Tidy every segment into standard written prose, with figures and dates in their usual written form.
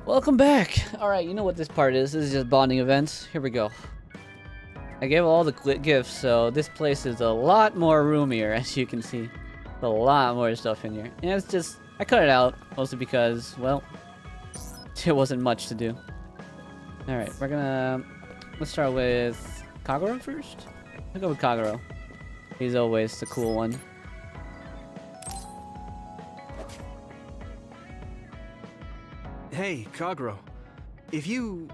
Welcome back! Alright, you know what this part is. This is just bonding events. Here we go. I gave all the gifts, so this place is a lot more roomier, as you can see. A lot more stuff in here. And it's just, I cut it out, mostly because, well, it wasn't much to do. Alright, let's start with Kagero first? I'll go with Kagero. He's always the cool one. Hey, Kagero. If you,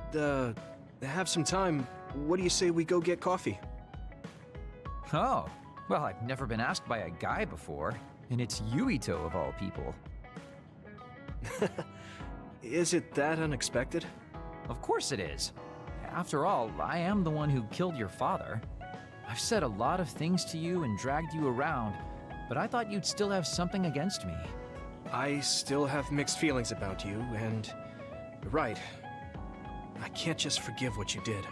have some time, what do you say we go get coffee? Oh, well, I've never been asked by a guy before, and it's Yuito of all people. Is it that unexpected? Of course it is. After all, I am the one who killed your father. I've said a lot of things to you and dragged you around, but I thought you'd still have something against me. I still have mixed feelings about you, and you're right. I can't just forgive what you did.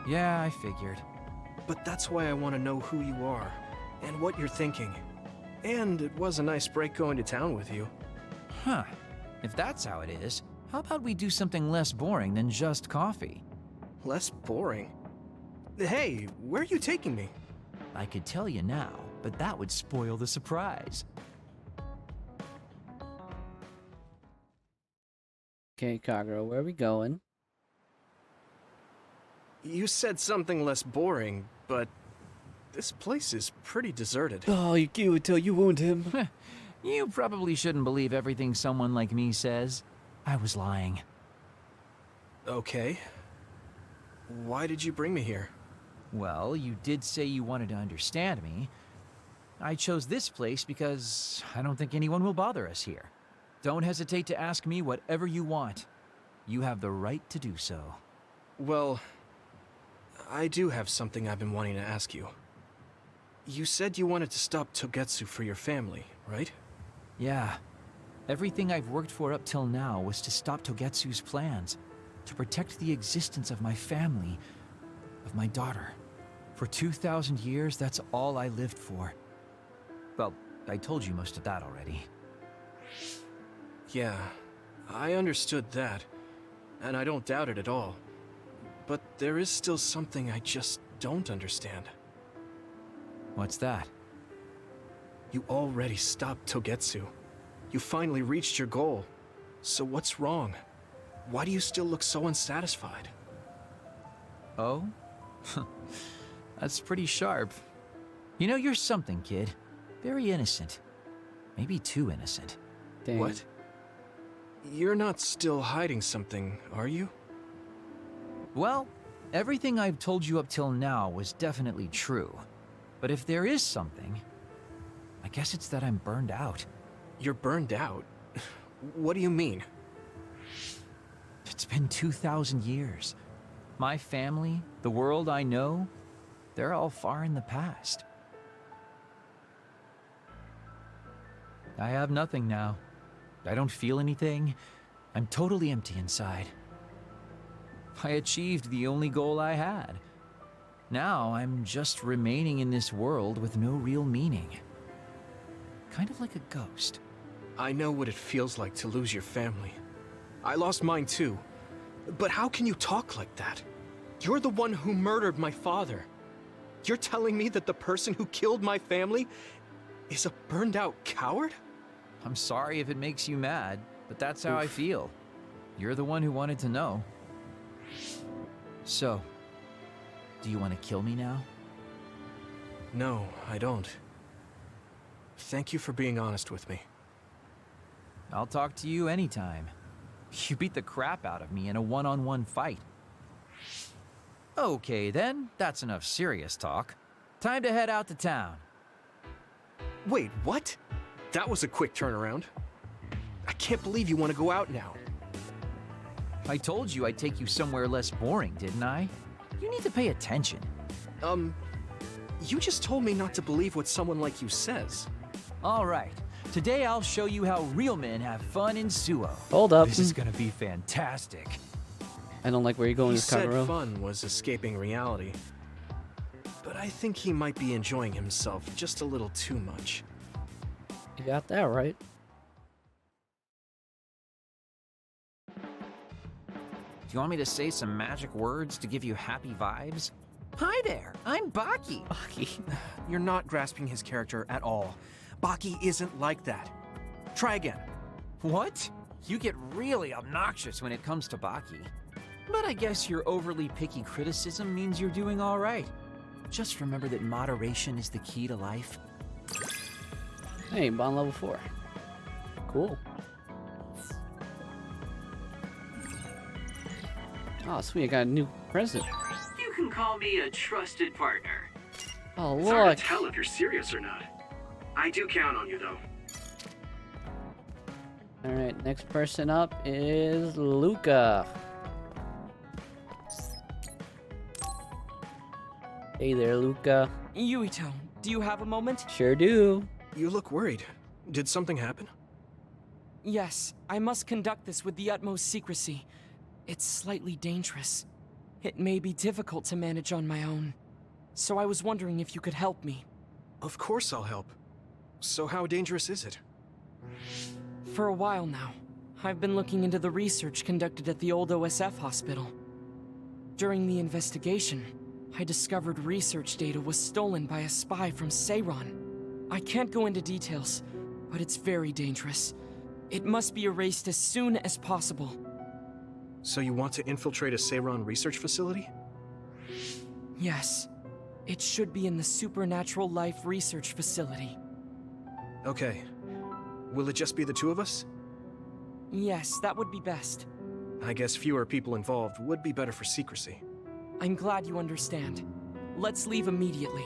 Yeah, I figured. But that's why I want to know who you are, and what you're thinking. And it was a nice break going to town with you. Huh. If that's how it is, how about we do something less boring than just coffee? Less boring? Hey, where are you taking me? I could tell you now, but that would spoil the surprise. Okay, Kagero, where are we going? You said something less boring, but this place is pretty deserted. Oh, you gave it till you wound him. You probably shouldn't believe everything someone like me says. I was lying. Okay. Why did you bring me here? Well, you did say you wanted to understand me. I chose this place because I don't think anyone will bother us here. Don't hesitate to ask me whatever you want. You have the right to do so. Well, I do have something I've been wanting to ask you. You said you wanted to stop Togetsu for your family, right? Yeah. Everything I've worked for up till now was to stop Togetsu's plans, to protect the existence of my family, of my daughter. For 2,000 years, that's all I lived for. Well, I told you most of that already. Yeah, I understood that, and I don't doubt it at all. But there is still something I just don't understand. What's that? You already stopped Togetsu. You finally reached your goal. So what's wrong? Why do you still look so unsatisfied? Oh? That's pretty sharp. You know, you're something, kid. Very innocent. Maybe too innocent. Dang. What? You're not still hiding something, are you? Well, everything I've told you up till now was definitely true. But if there is something, I guess it's that I'm burned out. You're burned out? What do you mean? It's been 2,000 years. My family, the world I know, they're all far in the past. I have nothing now. I don't feel anything. I'm totally empty inside. I achieved the only goal I had. Now I'm just remaining in this world with no real meaning. Kind of like a ghost. I know what it feels like to lose your family. I lost mine too. But how can you talk like that? You're the one who murdered my father. You're telling me that the person who killed my family is a burned out coward? I'm sorry if it makes you mad, but that's how I feel. You're the one who wanted to know. So, do you want to kill me now? No, I don't. Thank you for being honest with me. I'll talk to you anytime. You beat the crap out of me in a one-on-one fight. Okay then, that's enough serious talk. Time to head out to town. Wait, what? That was a quick turnaround. I can't believe you want to go out now. I told you I'd take you somewhere less boring, didn't I? You need to pay attention. You just told me not to believe what someone like you says. Alright, today I'll show you how real men have fun in Suo. Hold up. This is gonna be fantastic. I don't like where you're going He with said Kagero. fun was escaping reality. But I think he might be enjoying himself just a little too much. You got that right. Do you want me to say some magic words to give you happy vibes? Hi there, I'm Baki. Baki. You're not grasping his character at all. Baki isn't like that. Try again. What? You get really obnoxious when it comes to Baki. But I guess your overly picky criticism means you're doing all right. Just remember that moderation is the key to life. Hey, bond level 4. Cool. Oh, sweet, I got a new present. You can call me a trusted partner. Oh, It's hard look. to tell if you're serious or not. I do count on you, though. Alright, next person up is Luca. Hey there, Luca. Yuito, do you have a moment? Sure do. You look worried. Did something happen? Yes, I must conduct this with the utmost secrecy. It's slightly dangerous. It may be difficult to manage on my own. So I was wondering if you could help me. Of course I'll help. So how dangerous is it? For a while now, I've been looking into the research conducted at the old OSF hospital. During the investigation, I discovered research data was stolen by a spy from Seiron. I can't go into details, but it's very dangerous. It must be erased as soon as possible. So you want to infiltrate a Seiron research facility? Yes. It should be in the Supernatural Life Research Facility. Okay. Will it just be the two of us? Yes, that would be best. I guess fewer people involved would be better for secrecy. I'm glad you understand. Let's leave immediately.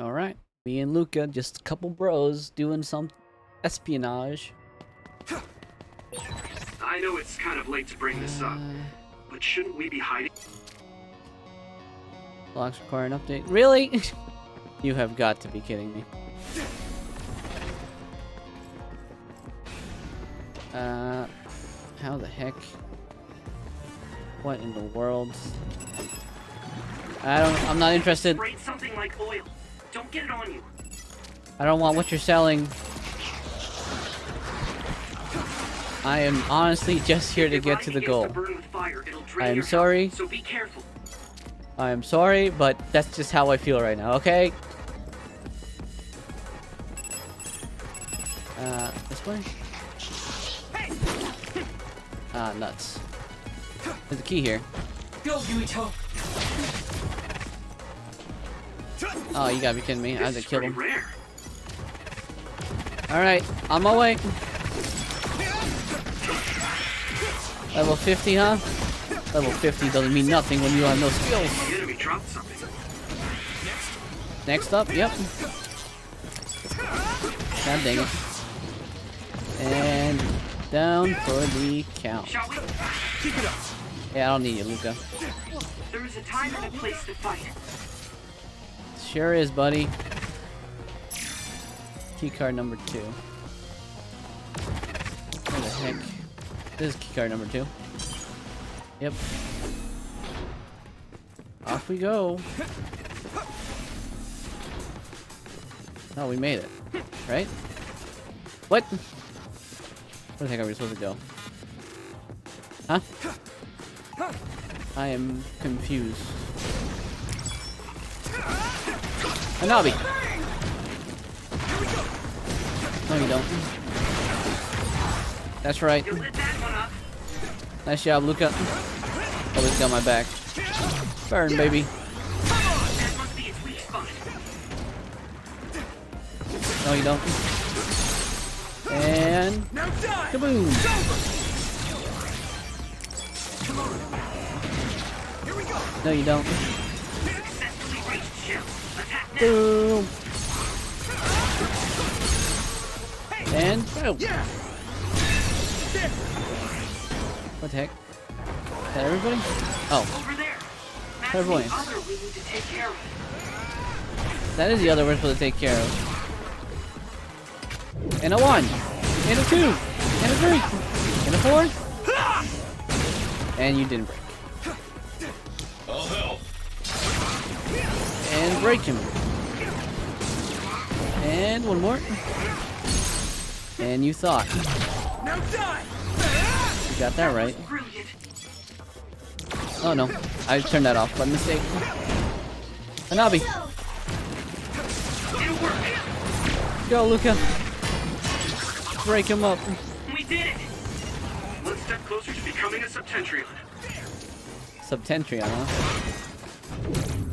Alright, me and Luca, just a couple bros doing some espionage. I know it's kind of late to bring this up, but shouldn't we be hiding? Locks require an update. Really? You have got to be kidding me. How the heck? What in the world? I'm not interested. Spray something like oil. Don't get it on you. I don't want what you're selling. I am honestly just here to If your get to body the begins goal. to burn with fire, it'll drain I am your sorry. health, so be careful. I am sorry, but that's just how I feel right now, okay? This way? Ah, nuts. There's a key here. Go, Yuito! Oh, you gotta be kidding me. I had This to is kill pretty him. rare. Alright, on my way. Level 50, huh? Level 50 doesn't mean nothing when you have no skills. The enemy dropped something. Next up, yep. God dang it. And down for the count. Shall we? Yeah, I don't need you, Luca. There is a time and a place to fight. Sure is, buddy. Keycard number 2. Where the heck? This is keycard number 2. Yep. Off we go. Oh, we made it. Right? What? Where the heck are we supposed to go? Huh? I am confused. Hanabi! No, you don't. That's right. You lit that one up. Nice job, Luca. Always got my back. Burn, baby. That must be its weak spot. No, you don't. And kaboom! No, you don't. Successfully reached shell. Attack now. Boom! And boom! What the heck? Is that everybody? Oh, Over there. That's Clairvoyance. the other we need to take care of. that is the other we're supposed to take care of. And a 1! And a 2! And a 3! And a 4! And you didn't break. I'll help. And break him. And one more. And you thought. Now die! You got that right. Brilliant. Oh no, I turned that off by mistake. Hanabi, It'll work. go Luca. Break him up. We did it. One step closer to becoming a Septentrion. Septentrion, huh?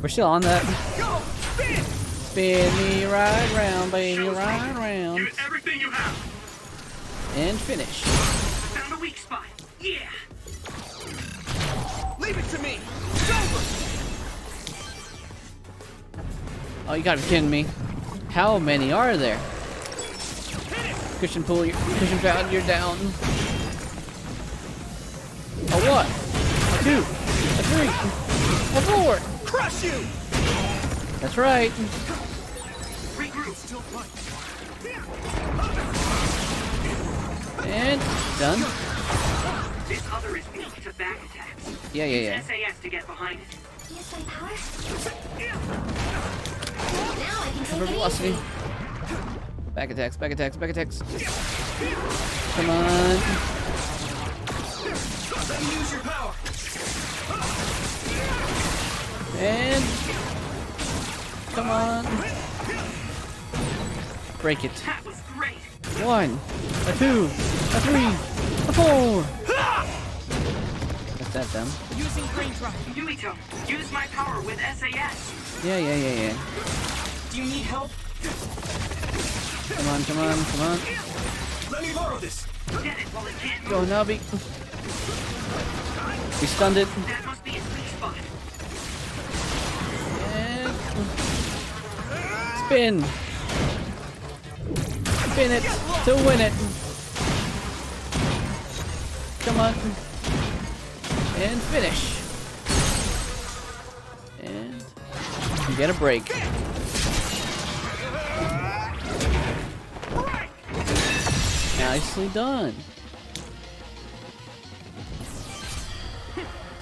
We're still on that. Go! Spin! Spin me right round, baby, Show's right broken. round. Give it everything you have. And finish. Found a weak spot. Yeah. Leave it to me! It's over! Oh, you gotta be kidding me. How many are there? Cushion pull, cushion found, you're down. A what? A 2, a 3, a 4. Crush you! That's right. Regroup. Still fight. And done. This other is weak to back attacks. Yeah. Use SAS to get behind it. Use my power. Now I can take Super it velocity. easy. Back attacks, back attacks, back attacks. Come on. Let me use your power! And come on. Break it. That was great. 1, a 2, a 3, a 4. That's that done. Using brain drive. Yumito, use my power with SAS. Yeah. Do you need help? Come on. Let me borrow this! Get it while it can't move. Go, Nabi. We stunned it. That must be its weak spot. And spin. Spin it to win it. Come on. And finish. And you get a break. Nicely done.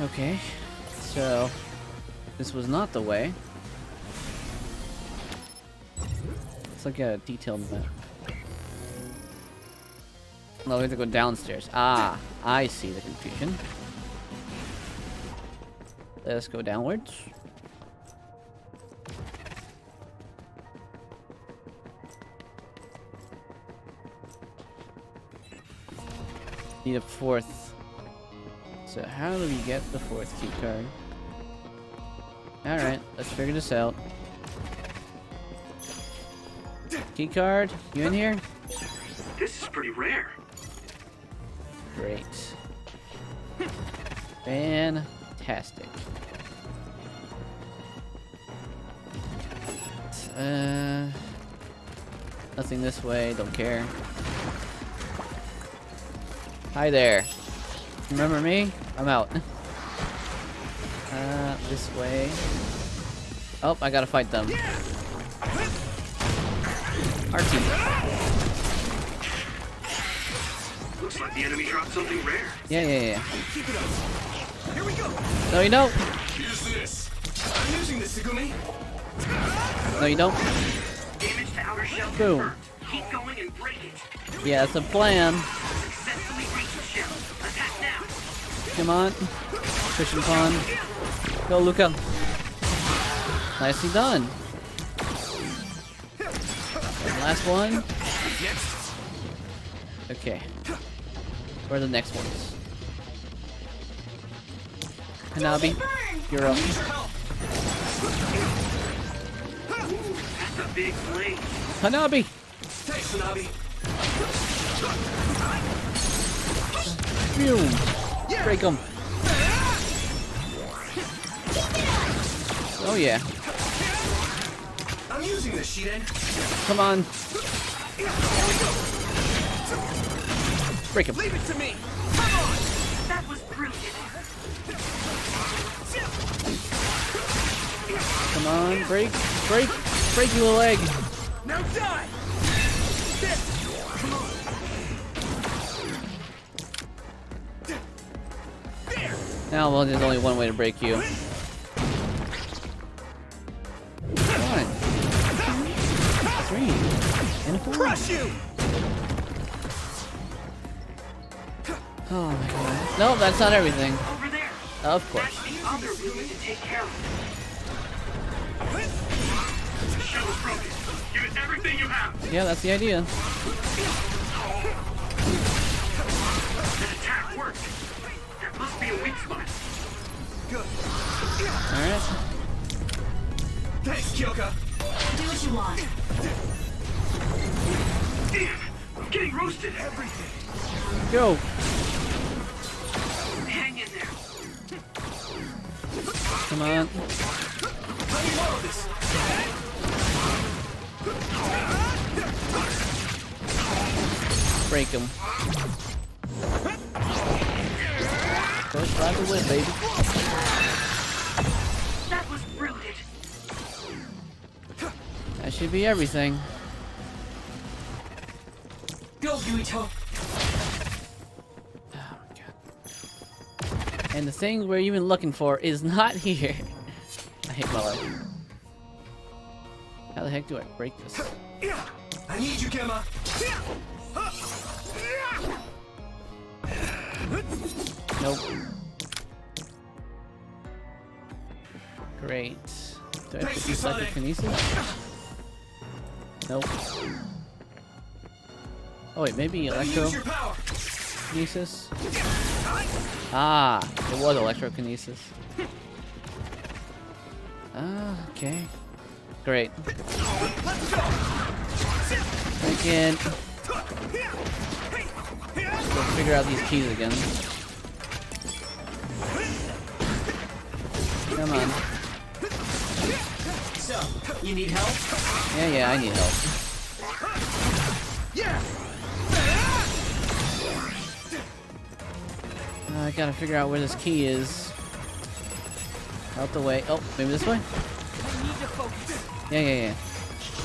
Okay, so this was not the way. Let's look at a detailed map. No, we have to go downstairs. Ah, I see the confusion. Let's go downwards. Need a 4th. So how do we get the 4th key card? Alright, let's figure this out. Key card, you in here? This is pretty rare. Great. Fantastic. Nothing this way, don't care. Hi there. Remember me? I'm out. This way. Oh, I gotta fight them. RT. Looks like the enemy dropped something rare. Yeah. Keep it up! Here we go! No, you don't. Use this. I'm using this, Segumi! No, you don't. Damage to outer shell Boom. confirmed. Keep going and break it. Yeah, that's a plan. Successfully breach the shell. Attack now. Come on. Cushion pond. Go, Luca. Nicely done. And last one. Next! Okay. Where are the next ones? Hanabi, you're up. That's a big blade. Hanabi! Thanks, Hanabi! Boom! Break them. Oh yeah. I'm using this, Shiden! Come on. Break him. Leave it to me! That was brilliant. Come on. Break your leg. Now die! Now, well, there's only one way to break you. One, 2, 3, and a 4. Crush you! Oh my god. No, that's not everything. Over there. Of course. That's the other room to take care of. The shell is broken. Give it everything you have. Yeah, that's the idea. That attack worked. There must be a weak spot. Alright. Thanks, Kyoka. Do what you want. Damn, I'm getting roasted. Go. Hang in there. Come on. Let me borrow this. Break him. Push right away, baby. That was brilliant. That should be everything. Go, Yuito. Oh my god. And the thing we're even looking for is not here. I hate my life. How the heck do I break this? I need you, Gemma. Nope. Great. Do I have to do psychokinesis? Nope. Oh wait, maybe electrokinesis? Ah, it was electrokinesis. Ah, okay. Great. Freaking. Let's figure out these keys again. Come on. So, you need help? Yeah, I need help. I gotta figure out where this key is. Out the way. Oh, maybe this way? I need to focus. Yeah.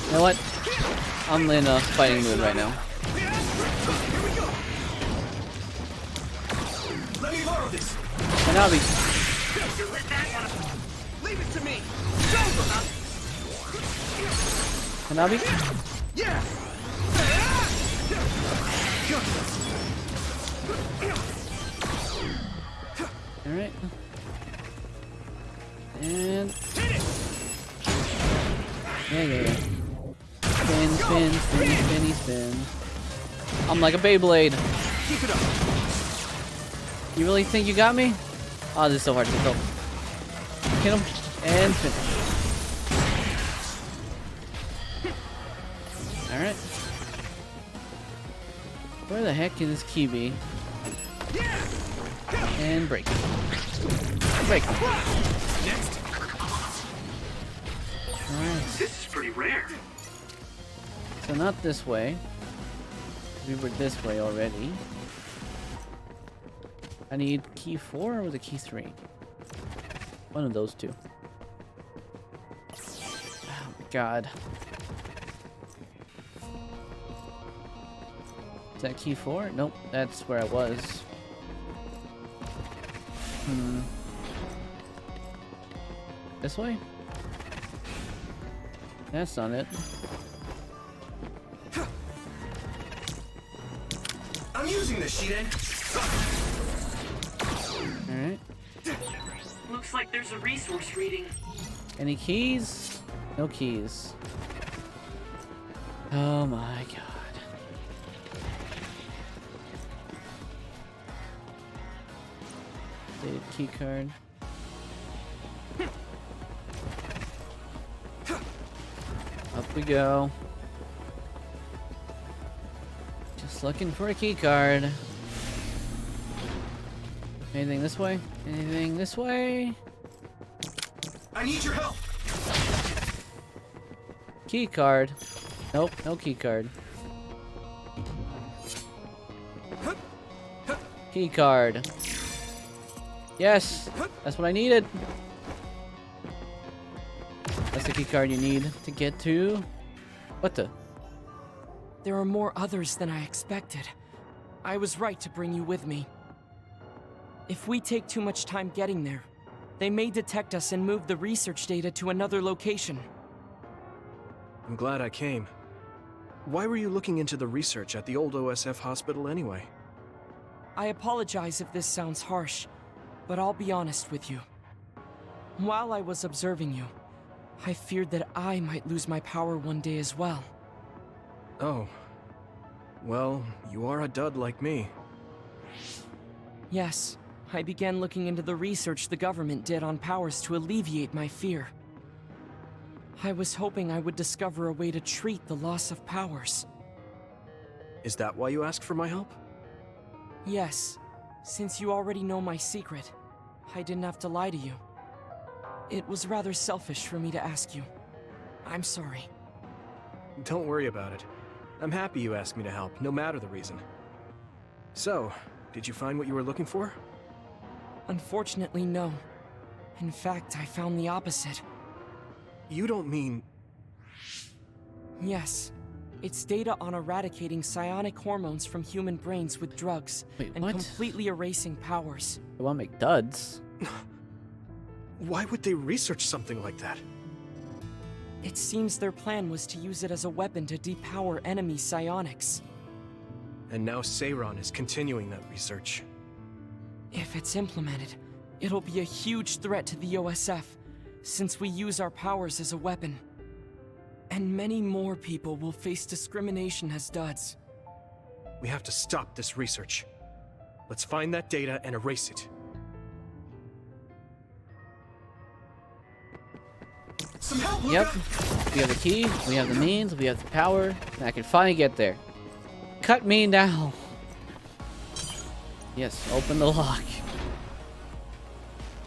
You know what? I'm in a fighting mood right now. Let me borrow this. Hanabi. Leave it to me. Hanabi? Yeah. Alright. And... Yeah. Spin. I'm like a Beyblade. Keep it up. You really think you got me? Oh, this is so hard to kill. Hit him and finish. Alright. Where the heck can this key be? And break it. Break it. Alright. This is pretty rare. So not this way. We were this way already. I need key 4 or the key 3? One of those two. Oh my god. Is that key 4? Nope, that's where I was. This way? That's not it. I'm using this, Shiden. Alright. Looks like there's a resource reading. Any keys? No keys. Oh my god. Dated key card. Up we go. Just looking for a key card. Anything this way? Anything this way? I need your help. Key card. Nope, no key card. Key card. Yes, that's what I needed. That's the key card you need to get to... What the? There are more others than I expected. I was right to bring you with me. If we take too much time getting there, they may detect us and move the research data to another location. I'm glad I came. Why were you looking into the research at the old OSF hospital anyway? I apologize if this sounds harsh, but I'll be honest with you. While I was observing you, I feared that I might lose my power one day as well. Oh. Well, you are a dud like me. Yes, I began looking into the research the government did on powers to alleviate my fear. I was hoping I would discover a way to treat the loss of powers. Is that why you asked for my help? Yes, since you already know my secret, I didn't have to lie to you. It was rather selfish for me to ask you. I'm sorry. Don't worry about it. I'm happy you asked me to help, no matter the reason. So, did you find what you were looking for? Unfortunately, no. In fact, I found the opposite. You don't mean... Yes. It's data on eradicating psionic hormones from human brains with drugs, Wait, and what? completely erasing powers. They want to make duds. Why would they research something like that? It seems their plan was to use it as a weapon to depower enemy psionics. And now Seiron is continuing that research. If it's implemented, it'll be a huge threat to the OSF, since we use our powers as a weapon. And many more people will face discrimination as duds. We have to stop this research. Let's find that data and erase it. Some help, Luca! Yep. We have the key, we have the means, we have the power, and I can finally get there. Cut me now. Yes, open the lock.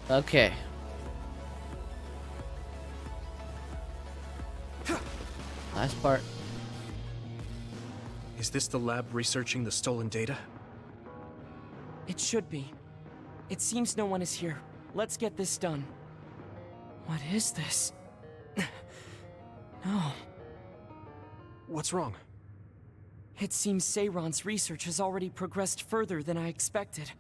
Okay. Last part. Is this the lab researching the stolen data? It should be. It seems no one is here. Let's get this done. What is this? No. What's wrong? It seems Seiron's research has already progressed further than I expected.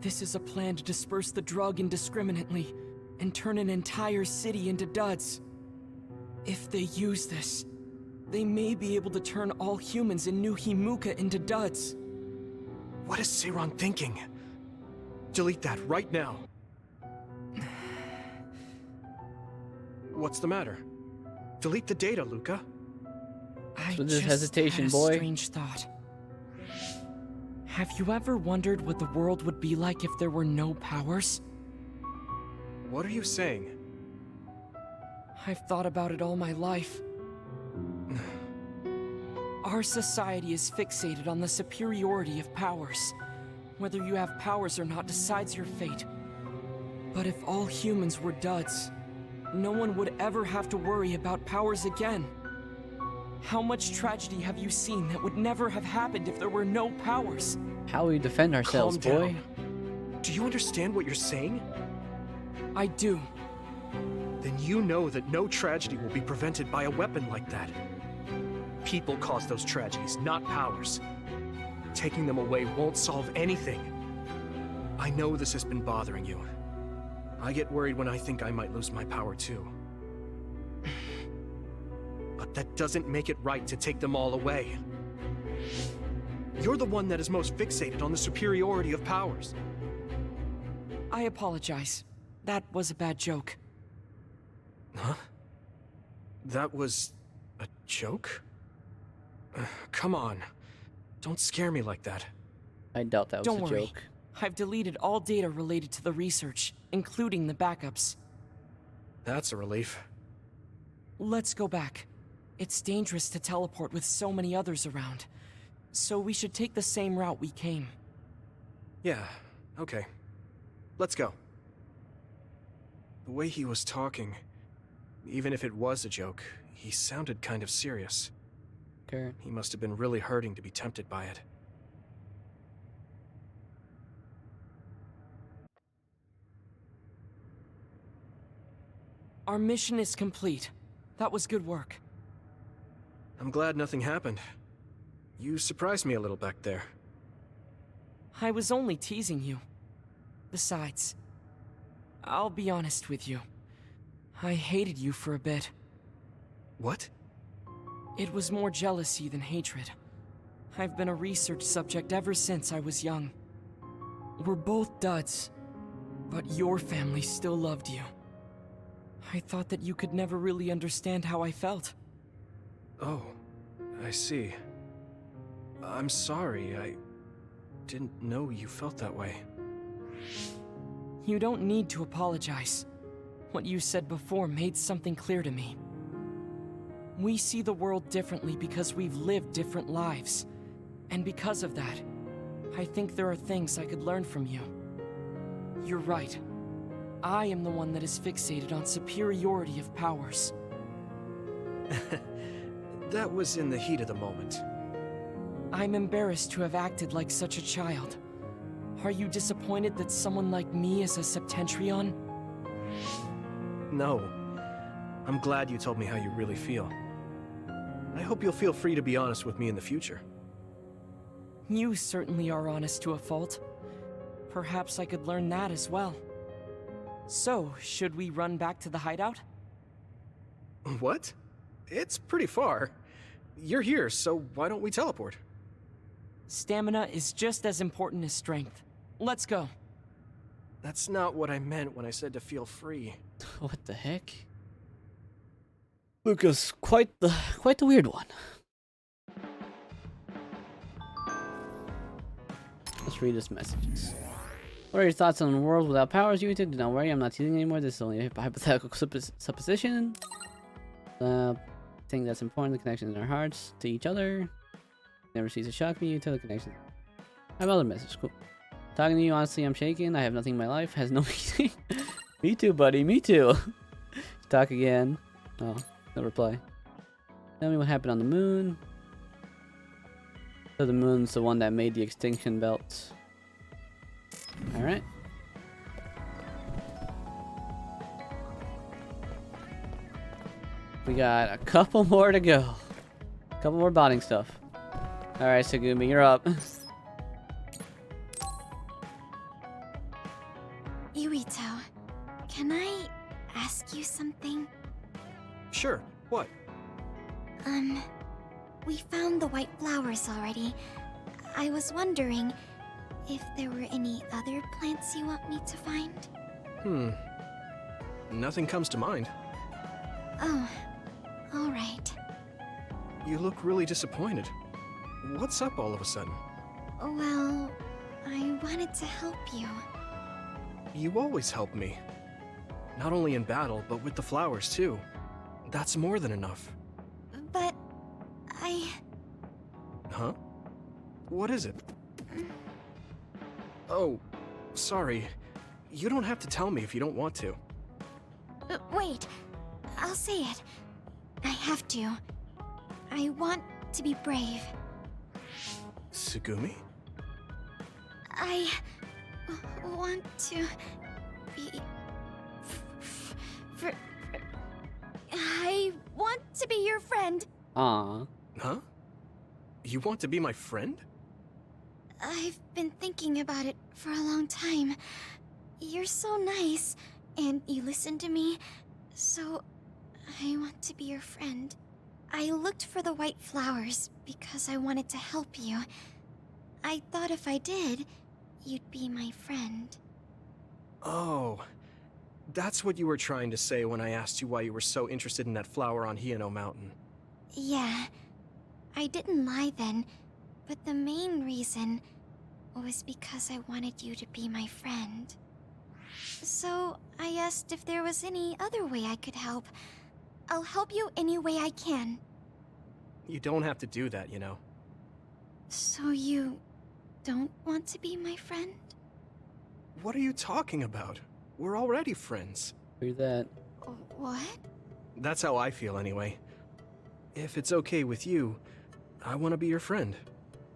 This is a plan to disperse the drug indiscriminately and turn an entire city into duds. If they use this, they may be able to turn all humans in New Himuka into duds. What is Seiron thinking? Delete that right now. What's the matter? Delete the data, Luca. I So this just hesitation, had a boy. strange thought. Have you ever wondered what the world would be like if there were no powers? What are you saying? I've thought about it all my life. Our society is fixated on the superiority of powers. Whether you have powers or not decides your fate. But if all humans were duds, no one would ever have to worry about powers again. How much tragedy have you seen that would never have happened if there were no powers? How we defend ourselves, Calm boy. down. Do you understand what you're saying? I do. Then you know that no tragedy will be prevented by a weapon like that. People cause those tragedies, not powers. Taking them away won't solve anything. I know this has been bothering you. I get worried when I think I might lose my power too. But that doesn't make it right to take them all away. You're the one that is most fixated on the superiority of powers. I apologize. That was a bad joke. Huh? That was a joke? Come on. Don't scare me like that. I doubt that was Don't a worry. joke. I've deleted all data related to the research, including the backups. That's a relief. Let's go back. It's dangerous to teleport with so many others around. So we should take the same route we came. Yeah, okay. Let's go. The way he was talking, even if it was a joke, he sounded kind of serious. Okay. He must have been really hurting to be tempted by it. Our mission is complete. That was good work. I'm glad nothing happened. You surprised me a little back there. I was only teasing you. Besides, I'll be honest with you. I hated you for a bit. What? It was more jealousy than hatred. I've been a research subject ever since I was young. We're both duds, but your family still loved you. I thought that you could never really understand how I felt. Oh, I see. I'm sorry, I didn't know you felt that way. You don't need to apologize. What you said before made something clear to me. We see the world differently because we've lived different lives. And because of that, I think there are things I could learn from you. You're right. I am the one that is fixated on superiority of powers. That was in the heat of the moment. I'm embarrassed to have acted like such a child. Are you disappointed that someone like me is a Septentrion? No. I'm glad you told me how you really feel. I hope you'll feel free to be honest with me in the future. You certainly are honest to a fault. Perhaps I could learn that as well. So, should we run back to the hideout? What? It's pretty far. You're here, so why don't we teleport? Stamina is just as important as strength. Let's go. That's not what I meant when I said to feel free. What the heck? Lucas, quite the weird one. Let's read his messages. What are your thoughts on a world without powers, you two? Do not worry, I'm not teasing anymore. This is only a hypothetical supposition. Thing that's important, the connection in our hearts to each other. Never cease to shock me, you tell the connection. I have other message, cool. Talking to you, honestly, I'm shaking. I have nothing in my life, has no meaning. Me too, buddy, me too. Talk again. Oh, no reply. Tell me what happened on the moon. So the moon's the one that made the extinction belt. Alright. We got a couple more to go. A couple more bonding stuff. Alright, Segumi, you're up. Yuito, can I ask you something? Sure, what? We found the white flowers already. I was wondering if there were any other plants you want me to find? Nothing comes to mind. Oh, alright. You look really disappointed. What's up all of a sudden? Well, I wanted to help you. You always help me. Not only in battle, but with the flowers too. That's more than enough. But Huh? What is it? Oh, sorry. You don't have to tell me if you don't want to. Wait, I'll say it. I have to. I want to be brave. Tsugumi? I want to be... I want to be your friend. Aww. Huh? You want to be my friend? I've been thinking about it for a long time. You're so nice, and you listen to me, so I want to be your friend. I looked for the white flowers because I wanted to help you. I thought if I did, you'd be my friend. Oh, that's what you were trying to say when I asked you why you were so interested in that flower on Hiyano Mountain. Yeah, I didn't lie then, but the main reason was because I wanted you to be my friend. So I asked if there was any other way I could help. I'll help you any way I can. You don't have to do that, you know. So you don't want to be my friend? What are you talking about? We're already friends. Hear that? What? That's how I feel anyway. If it's okay with you, I want to be your friend.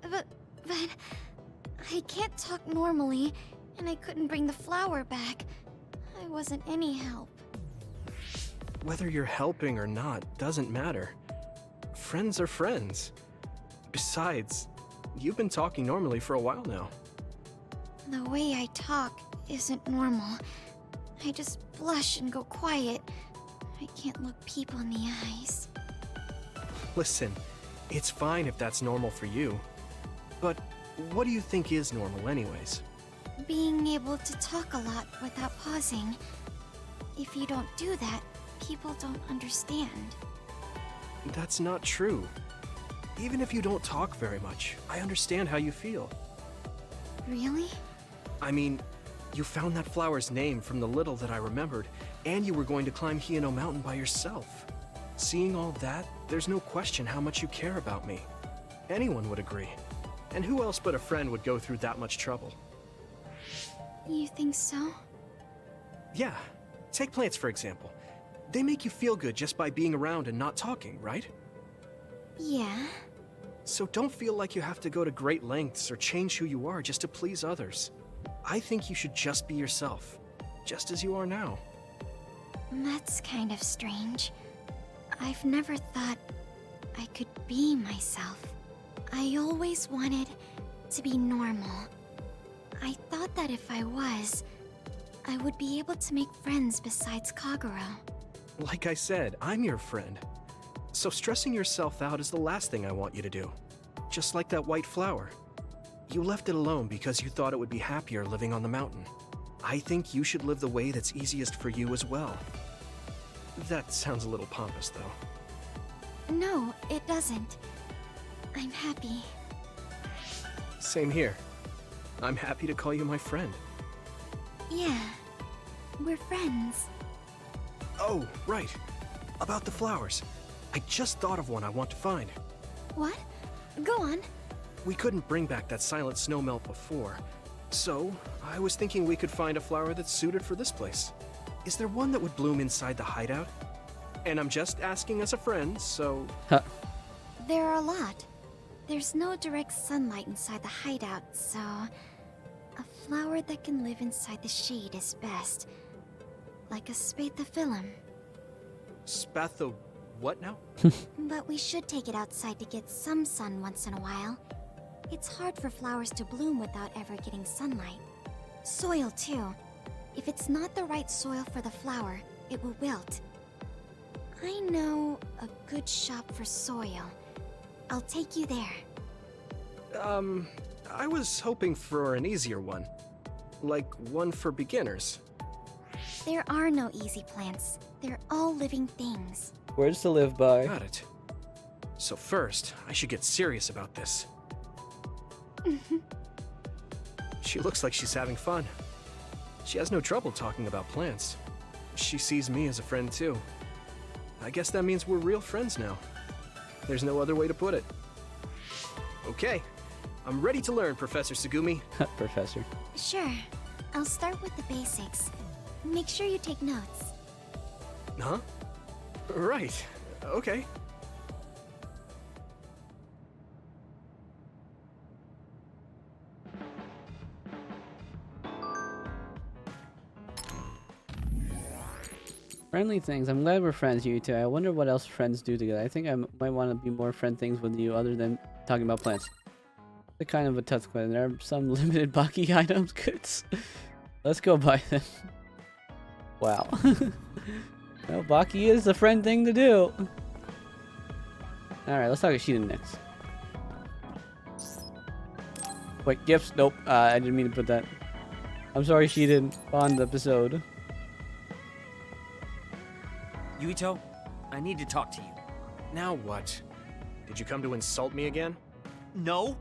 But I can't talk normally, and I couldn't bring the flower back. I wasn't any help. Whether you're helping or not doesn't matter. Friends are friends. Besides, you've been talking normally for a while now. The way I talk isn't normal. I just blush and go quiet. I can't look people in the eyes. Listen, it's fine if that's normal for you. But what do you think is normal anyways? Being able to talk a lot without pausing. If you don't do that, people don't understand. That's not true. Even if you don't talk very much, I understand how you feel. Really? I mean, you found that flower's name from the little that I remembered, and you were going to climb Hino Mountain by yourself. Seeing all that, there's no question how much you care about me. Anyone would agree. And who else but a friend would go through that much trouble? You think so? Yeah. Take plants, for example. They make you feel good just by being around and not talking, right? Yeah. So don't feel like you have to go to great lengths or change who you are just to please others. I think you should just be yourself, just as you are now. That's kind of strange. I've never thought I could be myself. I always wanted to be normal. I thought that if I was, I would be able to make friends besides Kagero. Like I said, I'm your friend. So stressing yourself out is the last thing I want you to do. Just like that white flower. You left it alone because you thought it would be happier living on the mountain. I think you should live the way that's easiest for you as well. That sounds a little pompous, though. No, it doesn't. I'm happy. Same here. I'm happy to call you my friend. Yeah, we're friends. Oh, right. About the flowers. I just thought of one I want to find. What? Go on. We couldn't bring back that silent snowmelt before, so I was thinking we could find a flower that's suited for this place. Is there one that would bloom inside the hideout? And I'm just asking as a friend, so... There are a lot. There's no direct sunlight inside the hideout, so... A flower that can live inside the shade is best. Like a spathiphyllum. Spatho... what now? But we should take it outside to get some sun once in a while. It's hard for flowers to bloom without ever getting sunlight. Soil, too. If it's not the right soil for the flower, it will wilt. I know a good shop for soil. I'll take you there. I was hoping for an easier one. Like one for beginners. There are no easy plants. They're all living things. Words to live by. Got it. So first, I should get serious about this. She looks like she's having fun. She has no trouble talking about plants. She sees me as a friend too. I guess that means we're real friends now. There's no other way to put it. Okay, I'm ready to learn, Professor Tsugumi. Professor. Sure. I'll start with the basics. Make sure you take notes. Huh? Right. Okay. Friendly things. I'm glad we're friends, you two. I wonder what else friends do together. I think I might want to be more friend things with you other than talking about plants. It's kind of a tough question. There are some limited Baki items goods. Let's go buy them. Wow. Well, Baki is the friend thing to do. Alright, let's talk to Shiden next. Wait, gifts? Nope. I didn't mean to put that. I'm sorry, Shiden. Bond episode. Yuito, I need to talk to you. Now what? Did you come to insult me again? No?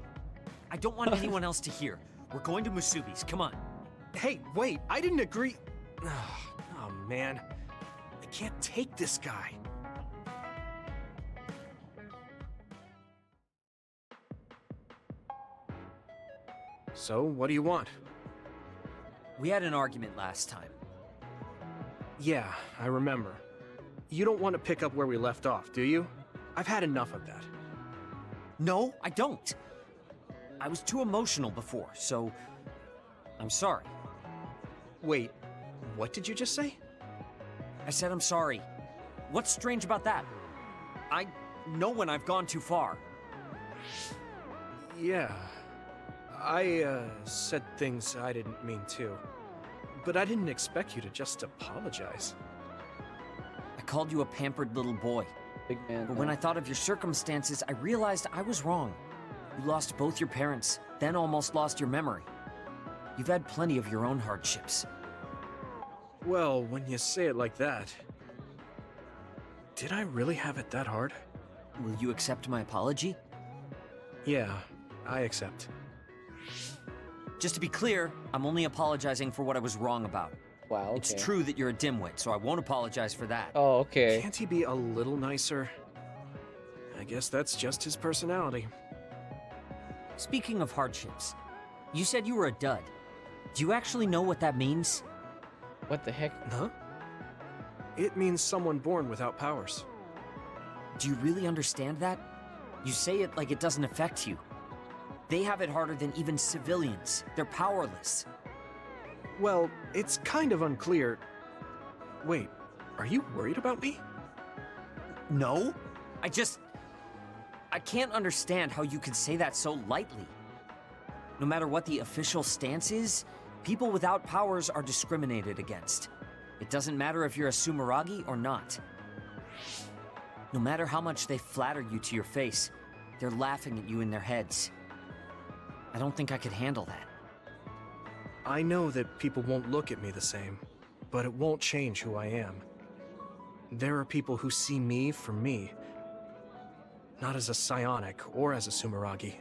I don't want anyone else to hear. We're going to Musubi's, come on. Hey, wait, I didn't agree. Oh, man. I can't take this guy. So, what do you want? We had an argument last time. Yeah, I remember. You don't want to pick up where we left off, do you? I've had enough of that. No, I don't. I was too emotional before, so... I'm sorry. Wait, what did you just say? I said I'm sorry. What's strange about that? I know when I've gone too far. Yeah. I, said things I didn't mean to. But I didn't expect you to just apologize. I called you a pampered little boy. Big man. But when I thought of your circumstances, I realized I was wrong. You lost both your parents, then almost lost your memory. You've had plenty of your own hardships. Well, when you say it like that... Did I really have it that hard? Will you accept my apology? Yeah, I accept. Just to be clear, I'm only apologizing for what I was wrong about. Wow, okay. It's true that you're a dimwit, so I won't apologize for that. Oh, okay. Can't he be a little nicer? I guess that's just his personality. Speaking of hardships, you said you were a dud. Do you actually know what that means? What the heck? Huh? It means someone born without powers. Do you really understand that? You say it like it doesn't affect you. They have it harder than even civilians. They're powerless. Well, it's kind of unclear. Wait, are you worried about me? No? I can't understand how you could say that so lightly. No matter what the official stance is, people without powers are discriminated against. It doesn't matter if you're a Sumeragi or not. No matter how much they flatter you to your face, they're laughing at you in their heads. I don't think I could handle that. I know that people won't look at me the same, but it won't change who I am. There are people who see me for me, not as a psionic or as a Sumeragi.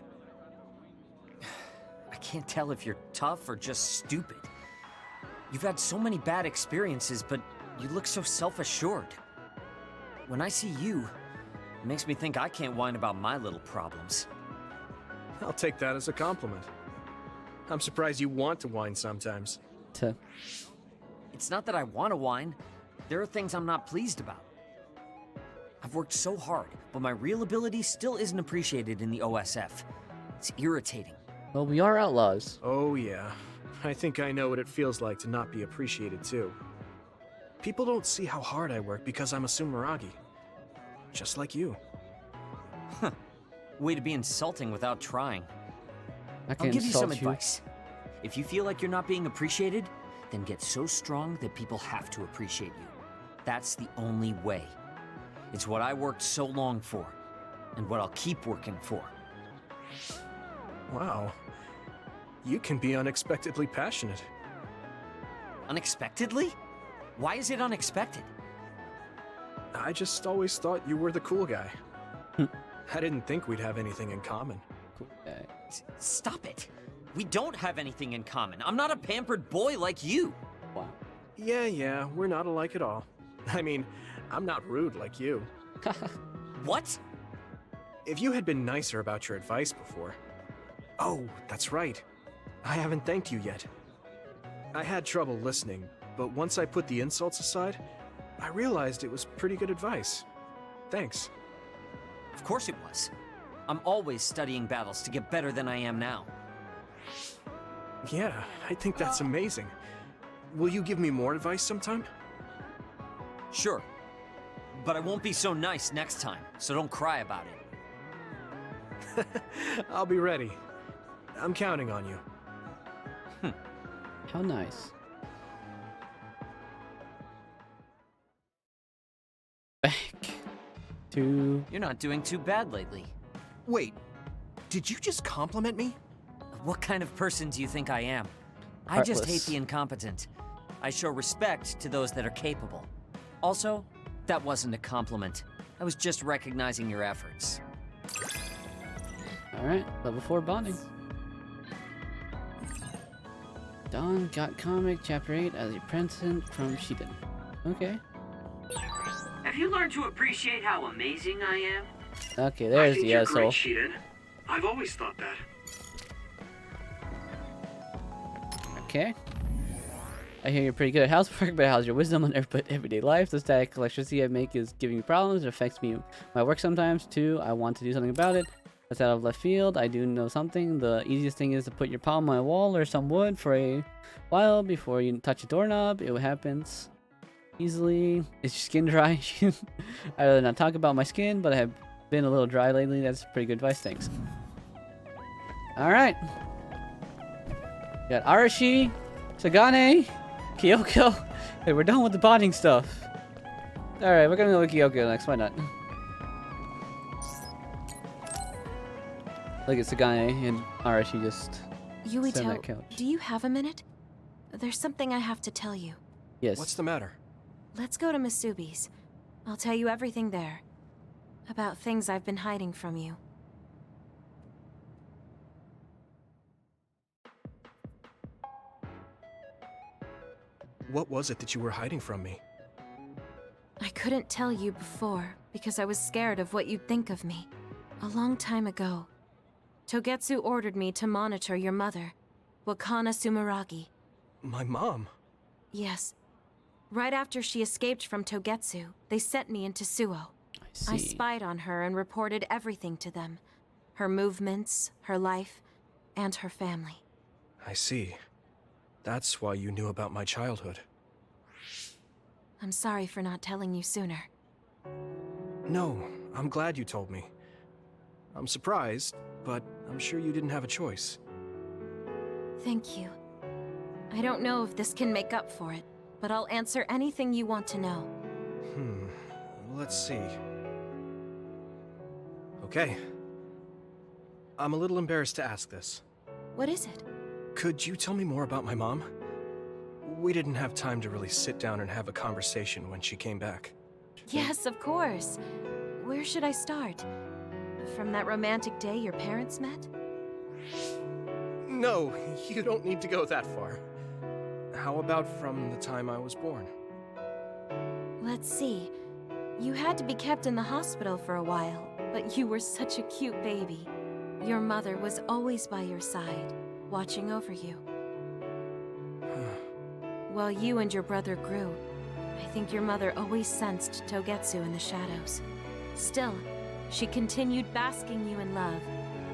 I can't tell if you're tough or just stupid. You've had so many bad experiences, but you look so self-assured. When I see you, it makes me think I can't whine about my little problems. I'll take that as a compliment. I'm surprised you want to whine sometimes. It's not that I want to whine. There are things I'm not pleased about. I've worked so hard, but my real ability still isn't appreciated in the OSF. It's irritating. Well, we are outlaws. Oh yeah, I think I know what it feels like to not be appreciated too. People don't see how hard I work because I'm a Sumeragi. Just like you. Way to be insulting without trying. I can I'll give you some insult you. advice. If you feel like you're not being appreciated, then get so strong that people have to appreciate you. That's the only way. It's what I worked so long for, and what I'll keep working for. Wow. You can be unexpectedly passionate. Unexpectedly? Why is it unexpected? I just always thought you were the cool guy. I didn't think we'd have anything in common. Cool guy. Stop it. We don't have anything in common. I'm not a pampered boy like you. Wow. Yeah, we're not alike at all. I mean, I'm not rude like you. What? If you had been nicer about your advice before... Oh, that's right. I haven't thanked you yet. I had trouble listening, but once I put the insults aside, I realized it was pretty good advice. Thanks. Of course it was. I'm always studying battles to get better than I am now. Yeah, I think that's amazing. Will you give me more advice sometime? Sure. But I won't be so nice next time, so don't cry about it. I'll be ready. I'm counting on you. How nice. Back to... You're not doing too bad lately. Wait, did you just compliment me? What kind of person do you think I am? I just hate Heartless. the incompetent. I show respect to those that are capable. Also, that wasn't a compliment. I was just recognizing your efforts. Alright, level 4 bonding. Dawn got comic chapter 8 as a present from Shiden. Okay. Have you learned to appreciate how amazing I am? Okay, I there's think the you're asshole. great, Shiden. I've always thought that. Okay. I hear you're pretty good at housework, but how's your wisdom on everyday life? The static electricity I make is giving me problems. It affects me, my work sometimes, too. I want to do something about it. That's out of left field. I do know something. The easiest thing is to put your palm on a wall or some wood for a while before you touch a doorknob. It happens easily. Is your skin dry? I'd rather not talk about my skin, but I have been a little dry lately. That's pretty good advice. Thanks. Alright. Got Arashi, Sagane, Kyoko. Hey, we're done with the bonding stuff. Alright, we're gonna go with Kyoko next. Why not? Look, it's a guy and Arashi just sat on that Yuito, couch. do you have a minute? There's something I have to tell you. Yes. What's the matter? Let's go to Masubi's. I'll tell you everything there. About things I've been hiding from you. What was it that you were hiding from me? I couldn't tell you before because I was scared of what you'd think of me. A long time ago, Togetsu ordered me to monitor your mother, Wakana Sumeragi. My mom? Yes. Right after she escaped from Togetsu, they sent me into Suo. I spied on her and reported everything to them. Her movements, her life, and her family. I see. That's why you knew about my childhood. I'm sorry for not telling you sooner. No, I'm glad you told me. I'm surprised, but I'm sure you didn't have a choice. Thank you. I don't know if this can make up for it, but I'll answer anything you want to know. Let's see. Okay. I'm a little embarrassed to ask this. What is it? Could you tell me more about my mom? We didn't have time to really sit down and have a conversation when she came back. Yes, of course. Where should I start? From that romantic day your parents met? No, you don't need to go that far. How about from the time I was born? Let's see. You had to be kept in the hospital for a while, but you were such a cute baby. Your mother was always by your side, watching over you. While you and your brother grew, I think your mother always sensed Togetsu in the shadows. Still, she continued basking you in love,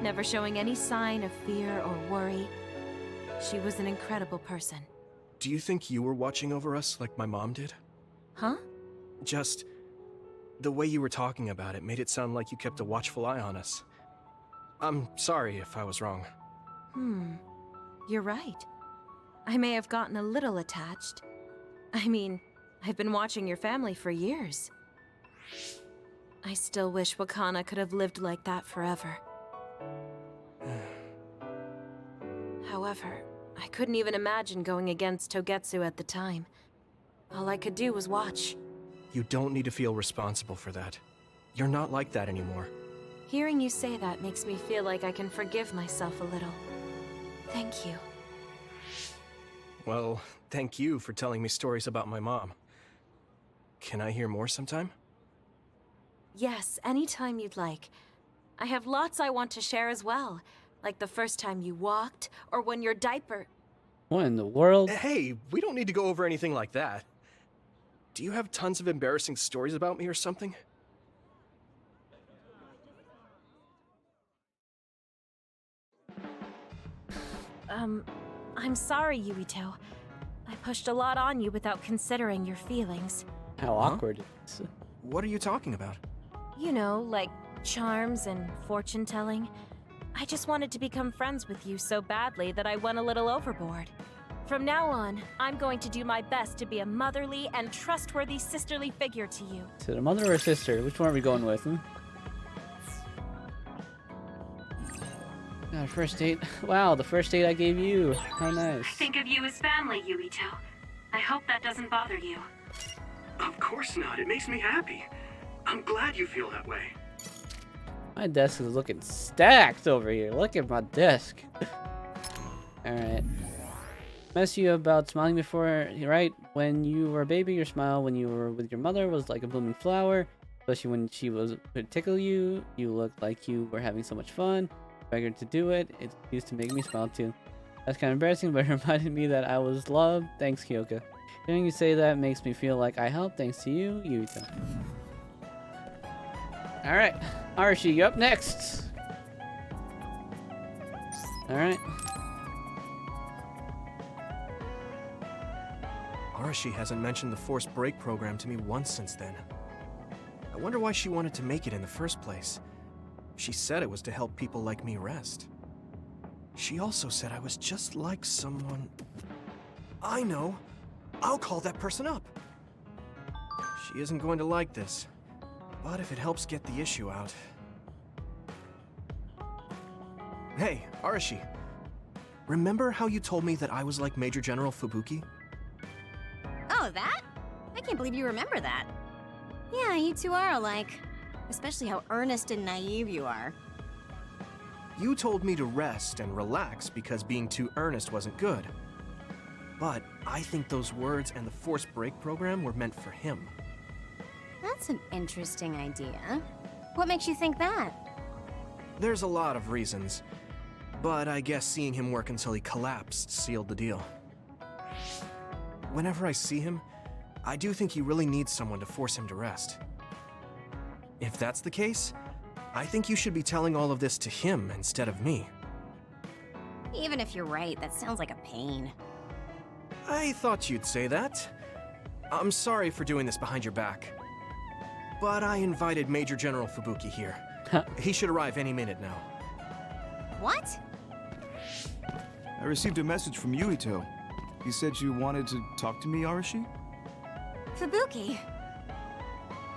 never showing any sign of fear or worry. She was an incredible person. Do you think you were watching over us like my mom did? Huh? Just... the way you were talking about it made it sound like you kept a watchful eye on us. I'm sorry if I was wrong. You're right. I may have gotten a little attached. I mean, I've been watching your family for years. I still wish Wakana could have lived like that forever. However, I couldn't even imagine going against Togetsu at the time. All I could do was watch. You don't need to feel responsible for that. You're not like that anymore. Hearing you say that makes me feel like I can forgive myself a little. Thank you. Well, thank you for telling me stories about my mom. Can I hear more sometime? Yes, anytime you'd like. I have lots I want to share as well. Like the first time you walked, or when your diaper... What in the world? Hey, we don't need to go over anything like that. Do you have tons of embarrassing stories about me or something? I'm sorry, Yuito. I pushed a lot on you without considering your feelings. How awkward it is. What are you talking about? You know, like charms and fortune-telling. I just wanted to become friends with you so badly that I went a little overboard. From now on, I'm going to do my best to be a motherly and trustworthy sisterly figure to you. Is it a mother or a sister? Which one are we going with? God, first date. Wow, the first date I gave you. How nice. I think of you as family, Yuito. I hope that doesn't bother you. Of course not. It makes me happy. I'm glad you feel that way. My desk is looking stacked over here. Look at my desk. Alright. Mess you about smiling before, right? When you were a baby, your smile when you were with your mother was like a blooming flower. Especially when she would tickle you. You looked like you were having so much fun. Begged to do it. It used to make me smile too. That's kind of embarrassing, but it reminded me that I was loved. Thanks, Kyoka. Hearing you say that makes me feel like I helped thanks to you, Yuito. Alright. Arashi, you up next. Alright. Arashi hasn't mentioned the forced break program to me once since then. I wonder why she wanted to make it in the first place. She said it was to help people like me rest. She also said I was just like someone... I know! I'll call that person up! She isn't going to like this, but if it helps get the issue out... Hey, Arashi. Remember how you told me that I was like Major General Fubuki? Oh, that? I can't believe you remember that. Yeah, you two are alike. Especially how earnest and naive you are. You told me to rest and relax because being too earnest wasn't good. But I think those words and the forced break program were meant for him. That's an interesting idea. What makes you think that? There's a lot of reasons, but I guess seeing him work until he collapsed sealed the deal. Whenever I see him, I do think he really needs someone to force him to rest. If that's the case, I think you should be telling all of this to him instead of me. Even if you're right, that sounds like a pain. I thought you'd say that. I'm sorry for doing this behind your back. But I invited Major General Fubuki here. He should arrive any minute now. What? I received a message from Yuito. He said you wanted to talk to me, Arashi? Fubuki.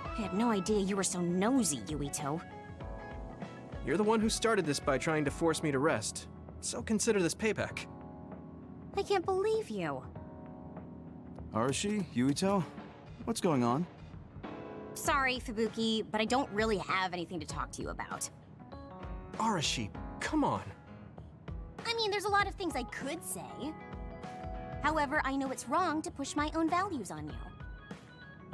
I had no idea you were so nosy, Yuito. You're the one who started this by trying to force me to rest, so consider this payback. I can't believe you. Arashi, Yuito, what's going on? Sorry, Fubuki, but I don't really have anything to talk to you about. Arashi, come on. I mean, there's a lot of things I could say. However, I know it's wrong to push my own values on you.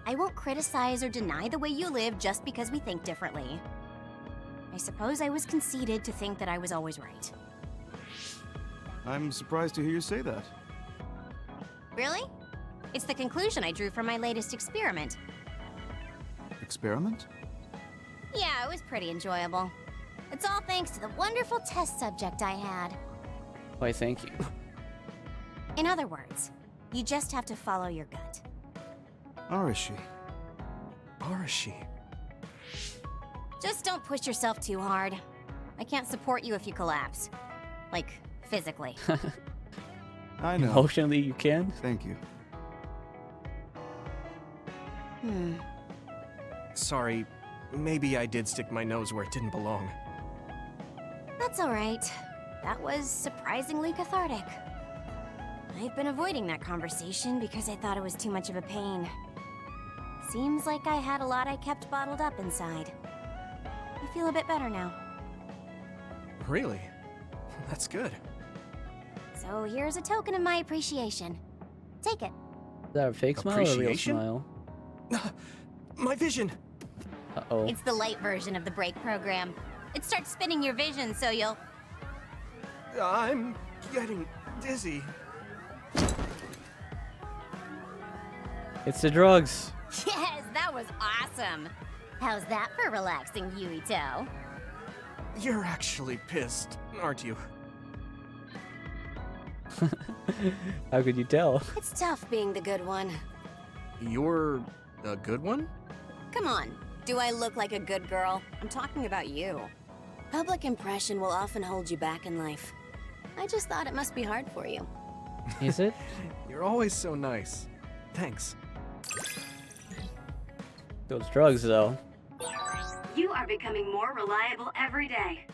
I won't criticize or deny the way you live just because we think differently. I suppose I was conceited to think that I was always right. I'm surprised to hear you say that. Really? It's the conclusion I drew from my latest experiment. Experiment? Yeah, it was pretty enjoyable. It's all thanks to the wonderful test subject I had. Why, thank you. In other words, you just have to follow your gut. Arashi. Arashi. Just don't push yourself too hard. I can't support you if you collapse. Like, physically. I know. Emotionally, you can? Thank you. Sorry, maybe I did stick my nose where it didn't belong. That's alright. That was surprisingly cathartic. I've been avoiding that conversation because I thought it was too much of a pain. Seems like I had a lot I kept bottled up inside. I feel a bit better now. Really? That's good. So here's a token of my appreciation. Take it. Is that a fake smile or a real Appreciation? smile? My vision! Uh-oh. It's the light version of the break program. It starts spinning your vision so you'll... I'm getting dizzy. It's the drugs. Yes, that was awesome! How's that for relaxing, Yuito? You're actually pissed, aren't you? How could you tell? It's tough being the good one. You're a good one? Come on, do I look like a good girl? I'm talking about you. Public impression will often hold you back in life. I just thought it must be hard for you. Is it? You're always so nice. Thanks. Those drugs, though. You are becoming more reliable every day.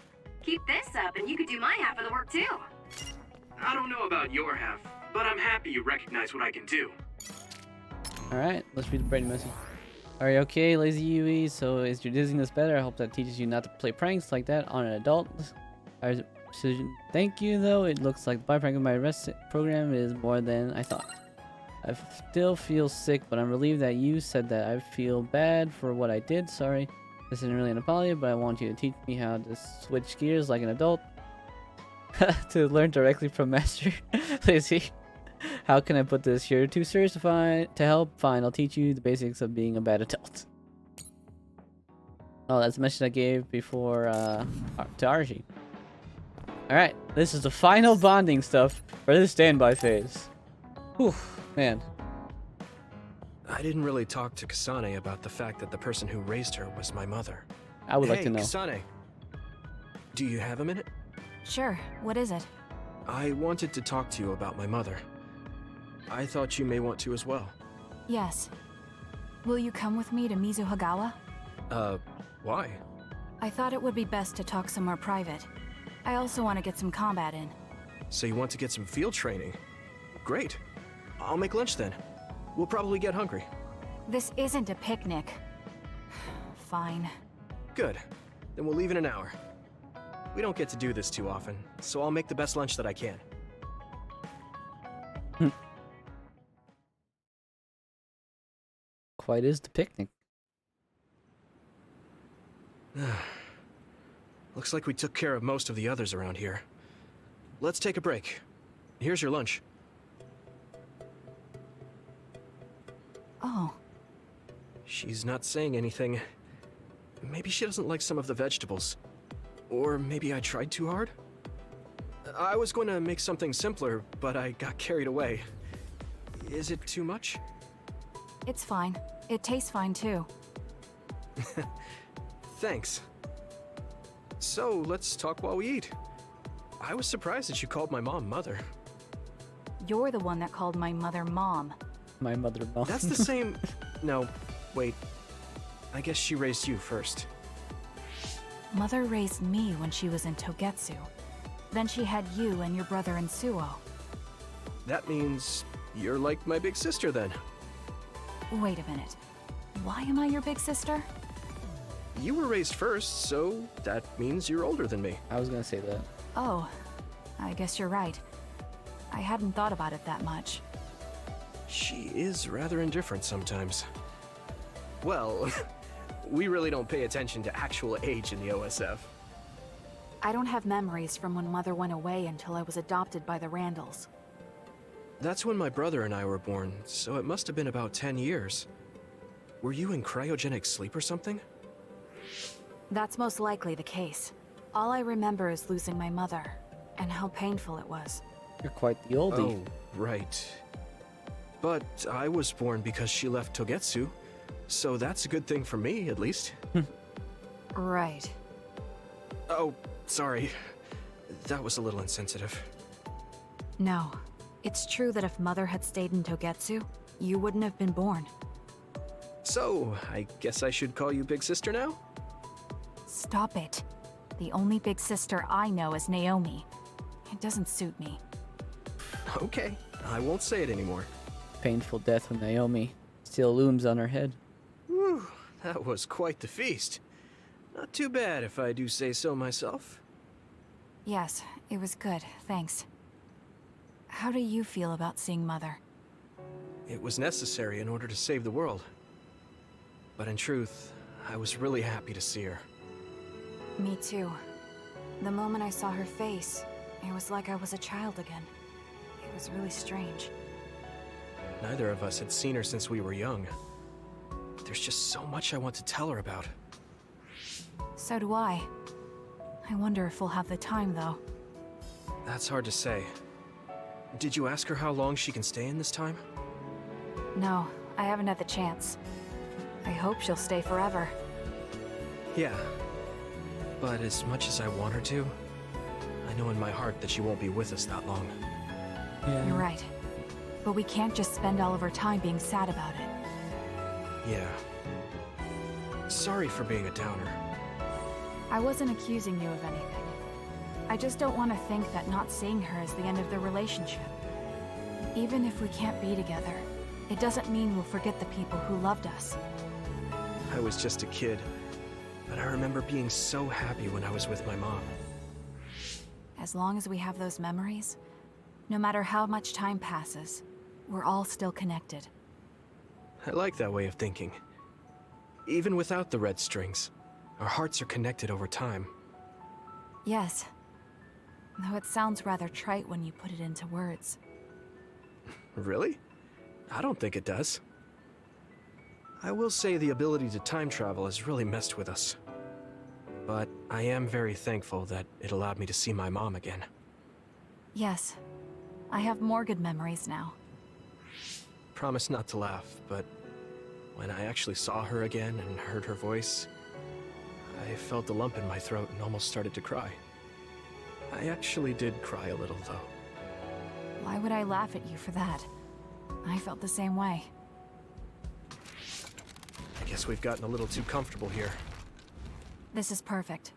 Keep this up and you could do my half of the work too. I don't know about your half, but I'm happy you recognize what I can do. Alright, let's read the brain message. Are you okay, lazy Yui? So is your dizziness better? I hope that teaches you not to play pranks like that on an adult. Our decision. Thank you, though. It looks like the byproduct of my rest program is more than I thought. I still feel sick, but I'm relieved that you said that. I feel bad for what I did. Sorry. This isn't really an apology, but I want you to teach me how to switch gears like an adult. To learn directly from Master. Lazy. How can I put this? You're too serious to help? Fine, I'll teach you the basics of being a bad adult. Oh, that's the message I gave before to Archie. Alright, this is the final bonding stuff for this standby phase. Whew, man. I didn't really talk to Kasane about the fact that the person who raised her was my mother. I would like to know. Kasane. Do you have a minute? Sure, what is it? I wanted to talk to you about my mother. I thought you may want to as well. Yes. Will you come with me to Mizuhagawa? Why? I thought it would be best to talk somewhere private. I also want to get some combat in. So you want to get some field training? Great. I'll make lunch then. We'll probably get hungry. This isn't a picnic. Fine. Good. Then we'll leave in an hour. We don't get to do this too often, so I'll make the best lunch that I can. Quite is the picnic. Looks like we took care of most of the others around here. Let's take a break. Here's your lunch. Oh. She's not saying anything. Maybe she doesn't like some of the vegetables. Or maybe I tried too hard? I was going to make something simpler, but I got carried away. Is it too much? It's fine. It tastes fine too. Thanks. So, let's talk while we eat. I was surprised that you called my mom Mother. You're the one that called my mother Mom. My mother, mom. That's the same... No, wait. I guess she raised you first. Mother raised me when she was in Togetsu. Then she had you and your brother in Suo. That means you're like my big sister then. Wait a minute. Why am I your big sister? You were raised first, so that means you're older than me. I was gonna say that. Oh, I guess you're right. I hadn't thought about it that much. She is rather indifferent sometimes. Well, we really don't pay attention to actual age in the OSF. I don't have memories from when Mother went away until I was adopted by the Randalls. That's when my brother and I were born, so it must have been about 10 years. Were you in cryogenic sleep or something? That's most likely the case. All I remember is losing my mother, and how painful it was. You're quite the oldie. Oh, right. But I was born because she left Togetsu, so that's a good thing for me, at least. Right. Oh, sorry. That was a little insensitive. No. It's true that if Mother had stayed in Togetsu, you wouldn't have been born. So, I guess I should call you Big Sister now? Stop it. The only big sister I know is Naomi. It doesn't suit me. Okay, I won't say it anymore. Painful death of Naomi still looms on her head. Whew, that was quite the feast. Not too bad if I do say so myself. Yes, it was good, thanks. How do you feel about seeing Mother? It was necessary in order to save the world. But in truth, I was really happy to see her. Me too. The moment I saw her face, it was like I was a child again. It was really strange. Neither of us had seen her since we were young. There's just so much I want to tell her about. So do I. I wonder if we'll have the time, though. That's hard to say. Did you ask her how long she can stay in this time? No, I haven't had the chance. I hope she'll stay forever. Yeah. But as much as I want her to, I know in my heart that she won't be with us that long. Yeah. You're right. But we can't just spend all of our time being sad about it. Yeah. Sorry for being a downer. I wasn't accusing you of anything. I just don't want to think that not seeing her is the end of the relationship. Even if we can't be together, it doesn't mean we'll forget the people who loved us. I was just a kid, but I remember being so happy when I was with my mom. As long as we have those memories, no matter how much time passes, we're all still connected. I like that way of thinking. Even without the red strings, our hearts are connected over time. Yes. Though it sounds rather trite when you put it into words. Really? I don't think it does. I will say the ability to time travel has really messed with us. But I am very thankful that it allowed me to see my mom again. Yes. I have more good memories now. Promise not to laugh, but when I actually saw her again and heard her voice, I felt a lump in my throat and almost started to cry. I actually did cry a little, though. Why would I laugh at you for that? I felt the same way. I guess we've gotten a little too comfortable here. This is perfect.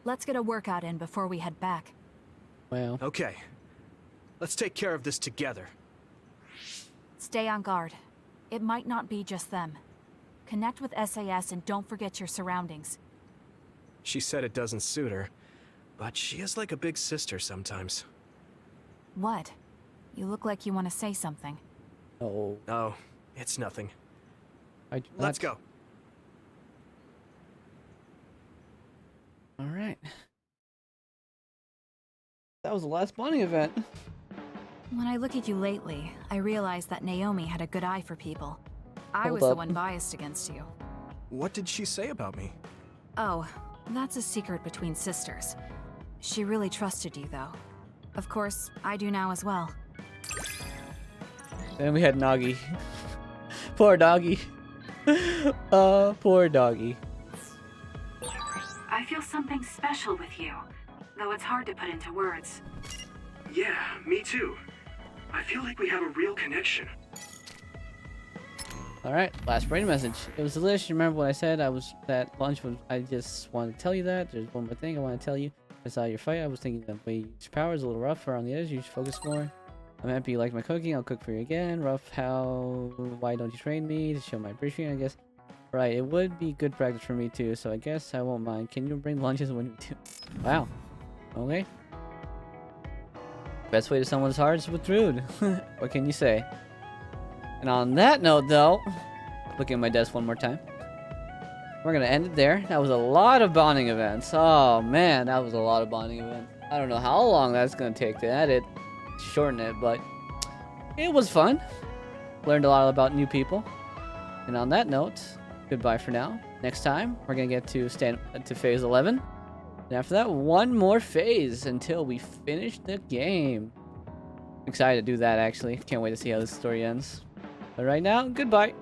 Let's get a workout in before we head back. Well, Okay. Let's take care of this together. Stay on guard. It might not be just them. Connect with SAS and don't forget your surroundings. She said it doesn't suit her, but she is like a big sister sometimes. What? You look like you want to say something. oh, Oh, it's nothing. I do Let's not- go. All right. That was the last bonding event. When I look at you lately, I realize that Naomi had a good eye for people. I Hold was the up. one biased against you. What did she say about me? Oh, that's a secret between sisters. She really trusted you, though. Of course, I do now as well. Then we had Nagi. Poor doggy. Poor doggy. I feel something special with you, though it's hard to put into words. Yeah, me too. I feel like we have a real connection. Alright, last brain message. It was delicious. Remember what I said? That lunch was. I just wanted to tell you that. There's one more thing I want to tell you. I saw your fight. I was thinking the way you use your power is a little rough around the edge. You should focus more. I'm happy you like my cooking. I'll cook for you again. Rough, how? Why don't you train me to show my appreciation? I guess. Right, it would be good practice for me too. So I guess I won't mind. Can you bring lunches when you do? Wow. Okay. Best way to someone's heart is with rude. What can you say? And on that note, though, looking at my desk one more time, we're gonna end it there. That was a lot of bonding events. Oh man, that was a lot of bonding events. I don't know how long that's gonna take to edit, shorten it, but it was fun. Learned a lot about new people. And on that note, goodbye for now. Next time, we're gonna get to phase 11. And after that, one more phase until we finish the game. Excited to do that, actually. Can't wait to see how this story ends. But right now, goodbye.